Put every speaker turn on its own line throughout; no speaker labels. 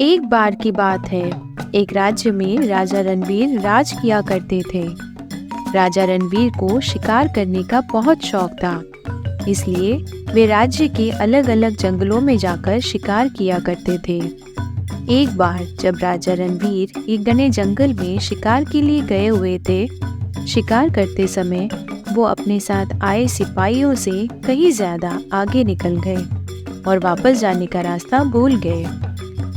एक बार की बात है, एक राज्य में राजा रणवीर राज किया करते थे। राजा रणवीर को शिकार करने का बहुत शौक था, इसलिए वे राज्य के अलग अलग जंगलों में जाकर शिकार किया करते थे। एक बार जब राजा रणवीर एक घने जंगल में शिकार के लिए गए हुए थे, शिकार करते समय वो अपने साथ आए सिपाहियों से कहीं ज्यादा आगे निकल गए और वापस जाने का रास्ता भूल गए।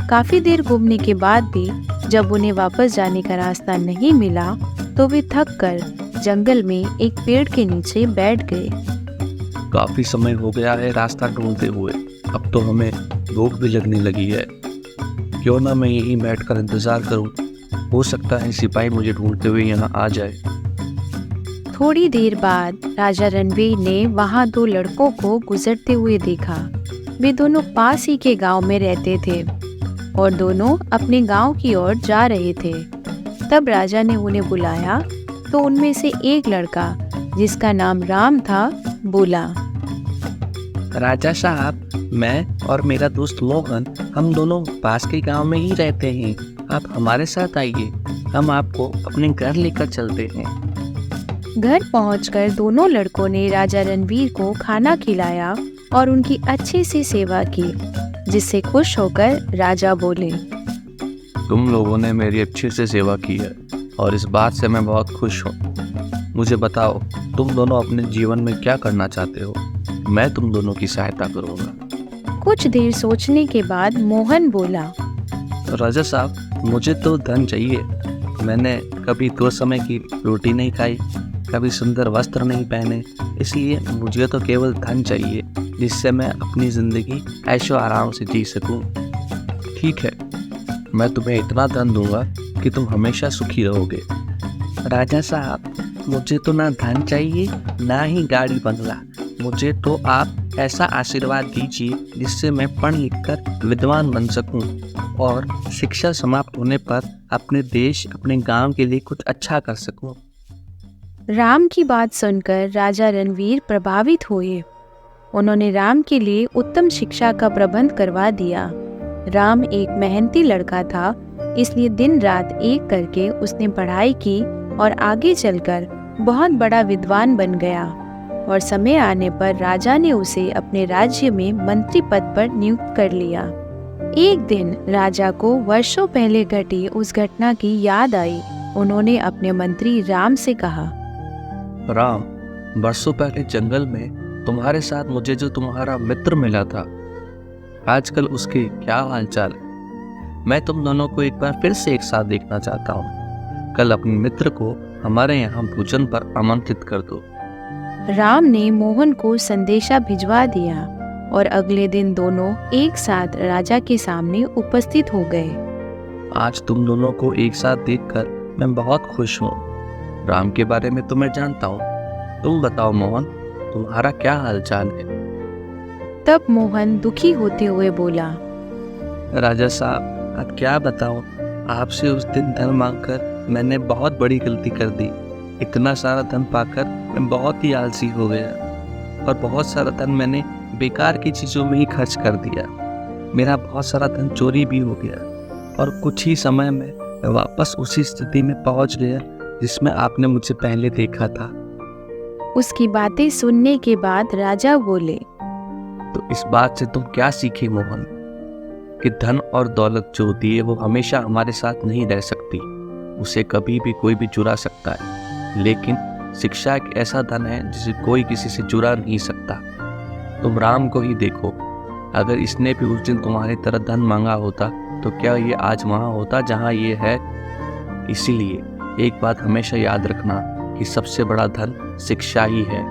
काफी देर घूमने के बाद भी जब उन्हें वापस जाने का रास्ता नहीं मिला तो वे थक कर जंगल में एक पेड़ के नीचे बैठ गए।
काफी समय हो गया है रास्ता ढूंढते हुए, अब तो हमें भूख भी लगने लगी है। क्यों ना मैं यहीं बैठकर इंतजार करूं, हो सकता है सिपाही मुझे ढूंढते हुए यहाँ आ जाए।
थोड़ी देर बाद राजा रणवीर ने वहाँ दो लड़कों को गुजरते हुए देखा। वे दोनों पास ही के गांव में रहते थे और दोनों अपने गांव की ओर जा रहे थे। तब राजा ने उन्हें बुलाया तो उनमें से एक लड़का, जिसका नाम राम था, बोला,
राजा साहब, मैं और मेरा दोस्त मोहन, हम दोनों पास के गांव में ही रहते हैं। आप हमारे साथ आइए, हम आपको अपने घर लेकर चलते हैं।
घर पहुंचकर दोनों लड़कों ने राजा रणवीर को खाना खिलाया और उनकी अच्छे से सेवा की, जिससे खुश होकर राजा बोले,
तुम लोगों ने मेरी अच्छे से सेवा की है और इस बात से मैं बहुत खुश हूँ। मुझे बताओ, तुम दोनों अपने जीवन में क्या करना चाहते हो? मैं तुम दोनों की सहायता करूँगा।
कुछ देर सोचने के बाद मोहन बोला,
राजा साहब, मुझे तो धन चाहिए। मैंने कभी 2 समय की रोटी नहीं खाई, कभी सुंदर वस्त्र नहीं पहने, इसलिए मुझे तो केवल धन चाहिए, जिससे मैं अपनी ज़िंदगी ऐशो आराम से जी सकूं। ठीक है, मैं तुम्हें इतना धन दूंगा कि तुम हमेशा सुखी रहोगे। राजा साहब, मुझे तो ना धन चाहिए ना ही गाड़ी बंगला, मुझे तो आप ऐसा आशीर्वाद दीजिए जिससे मैं पढ़ लिख कर विद्वान बन सकूं और शिक्षा समाप्त होने पर अपने देश, अपने गांव के लिए कुछ अच्छा कर सकूं।
राम की बात सुनकर राजा रणवीर प्रभावित हुए। उन्होंने राम के लिए उत्तम शिक्षा का प्रबंध करवा दिया। राम एक मेहनती लड़का था, इसलिए दिन रात एक करके उसने पढ़ाई की और आगे चलकर बहुत बड़ा विद्वान बन गया और समय आने पर राजा ने उसे अपने राज्य में मंत्री पद पर नियुक्त कर लिया। एक दिन राजा को वर्षों पहले घटी उस घटना की याद आई। उन्होंने अपने मंत्री राम से कहा,
राम, बरसों पहले जंगल में तुम्हारे साथ मुझे जो तुम्हारा मित्र मिला था, आजकल उसके क्या हालचाल है? मैं तुम दोनों को एक बार फिर से एक साथ देखना चाहता हूँ। कल अपने मित्र को हमारे यहाँ भोजन पर आमंत्रित कर दो।
राम ने मोहन को संदेशा भिजवा दिया और अगले दिन दोनों एक साथ राजा के सामने उपस्थित हो गए।
आज तुम दोनों को एक साथ देखकर मैं बहुत खुश हूँ। राम के बारे में तो मैं जानता हूँ, तुम बताओ मोहन, तुम्हारा क्या हालचाल है?
तब मोहन दुखी होते हुए बोला,
राजा साहब, अब क्या बताऊं, आपसे उस दिन धन मांगकर मैंने बहुत बड़ी गलती कर दी। इतना सारा धन पाकर मैं बहुत ही आलसी हो गया और बहुत सारा धन मैंने बेकार की चीज़ों में ही खर्च कर दिया। मेरा बहुत सारा धन चोरी भी हो गया और कुछ ही समय में मैं वापस उसी स्थिति में पहुंच गया जिसमें आपने मुझे पहले देखा था।
उसकी बातें सुनने के बाद राजा बोले,
तो इस बात से तुम क्या सीखे मोहन, कि धन और दौलत जो होती है वो हमेशा हमारे साथ नहीं रह सकती, उसे कभी भी कोई भी चुरा सकता है, लेकिन शिक्षा एक ऐसा धन है जिसे कोई किसी से चुरा नहीं सकता। तुम राम को ही देखो, अगर इसने भी उस दिन तुम्हारी तरह धन मांगा होता तो क्या ये आज वहाँ होता जहाँ ये है? इसीलिए एक बात हमेशा याद रखना कि सबसे बड़ा धन शिक्षा ही है।